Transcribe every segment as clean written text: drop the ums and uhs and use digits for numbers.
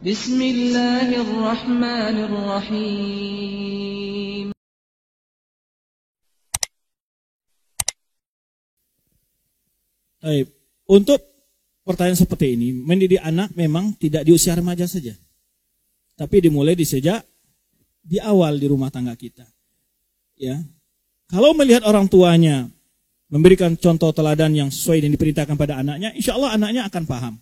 Bismillahirrahmanirrahim. Baik. Untuk pertanyaan seperti ini, mendidik anak memang tidak di usia remaja saja, tapi dimulai di sejak di awal di rumah tangga kita. Ya, kalau melihat orang tuanya memberikan contoh teladan yang sesuai dan diperintahkan pada anaknya, insya Allah anaknya akan paham.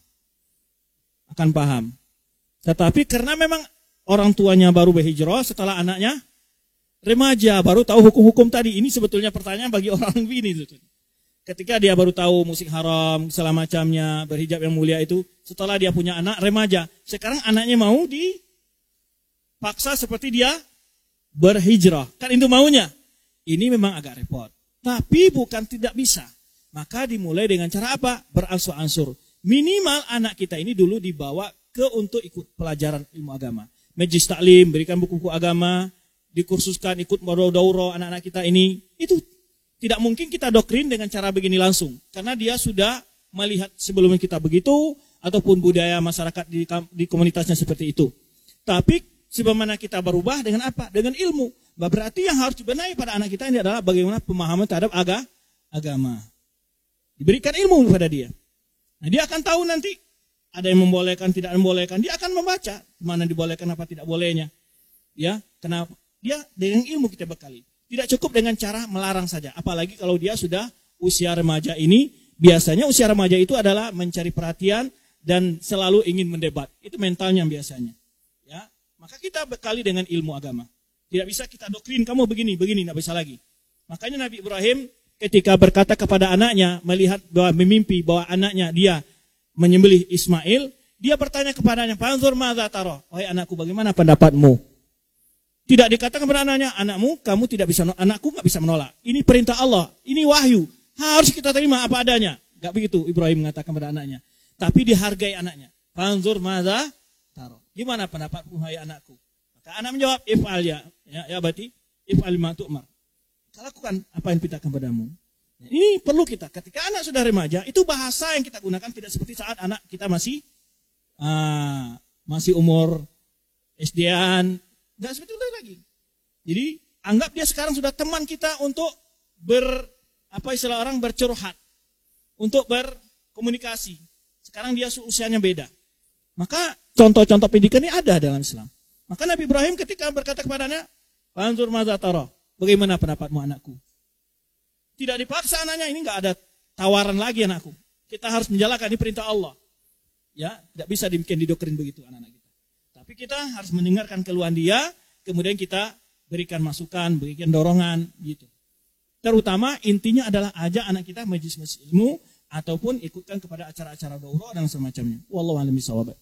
Tetapi karena memang orang tuanya baru berhijrah setelah anaknya remaja, baru tahu hukum-hukum tadi. Ini sebetulnya pertanyaan bagi orang begini. Ketika dia baru tahu musik haram, segala macamnya, berhijab yang mulia itu, setelah dia punya anak remaja, sekarang anaknya mau dipaksa seperti dia berhijrah. Kan itu maunya. Ini memang agak repot. Tapi bukan tidak bisa. Maka dimulai dengan cara apa? Beransur-ansur. Minimal anak kita ini dulu dibawa untuk ikut pelajaran ilmu agama. Majlis taklim, berikan buku-buku agama, dikursuskan, ikut daurah anak-anak kita ini. Itu tidak mungkin kita doktrin dengan cara begini langsung. Karena dia sudah melihat sebelumnya kita begitu, ataupun budaya masyarakat di komunitasnya seperti itu. Tapi sebagaimana kita berubah dengan apa? Dengan ilmu. Berarti yang harus dibenahi pada anak kita ini adalah bagaimana pemahaman terhadap agama. Diberikan ilmu kepada dia. Nah, dia akan tahu nanti ada yang membolehkan, tidak membolehkan. Dia akan membaca mana dibolehkan apa tidak bolehnya. Ya, kenapa? Dia dengan ilmu kita bekali. Tidak cukup dengan cara melarang saja. Apalagi kalau dia sudah usia remaja ini. Biasanya usia remaja itu adalah mencari perhatian dan selalu ingin mendebat. Itu mentalnya biasanya. Ya, maka kita bekali dengan ilmu agama. Tidak bisa kita doktrin kamu begini, tidak bisa lagi. Makanya Nabi Ibrahim ketika berkata kepada anaknya, melihat bahwa memimpi bahwa anaknya dia menyembelih Ismail, dia bertanya kepadanya, "Fanzur madza tara?" Wahai anakku, bagaimana pendapatmu? Tidak dikatakan kepada anaknya, "Anakku nggak bisa menolak." Ini perintah Allah, ini wahyu. Harus kita terima apa adanya. Enggak begitu Ibrahim mengatakan kepada anaknya. Tapi dihargai anaknya. "Fanzur madza tara?" Gimana pendapatmu wahai anakku? Maka anak menjawab, "If'al ya berarti if'al ma tu'mar." Lakukan apa yang kita padamu. Ini perlu kita. Ketika anak sudah remaja, itu bahasa yang kita gunakan tidak seperti saat anak kita masih umur SD-an. Tidak seperti itu lagi. Jadi anggap dia sekarang sudah teman kita untuk bercurhat, untuk berkomunikasi. Sekarang dia usianya beda. Maka contoh-contoh pendidikan ini ada dalam Islam. Maka Nabi Ibrahim ketika berkata kepadanya, "Fanzur madza tara?" Bagaimana pendapatmu anakku? Tidak dipaksa anaknya, ini enggak ada tawaran lagi anakku. Kita harus menjalankan ini perintah Allah. Ya, tidak bisa dibikin didoktrin begitu anak-anak kita. Tapi kita harus mendengarkan keluhan dia, kemudian kita berikan masukan, berikan dorongan gitu. Terutama intinya adalah ajak anak kita majelis ilmu ataupun ikutkan kepada acara-acara daurah dan semacamnya. Wallahu a'lam bishawab.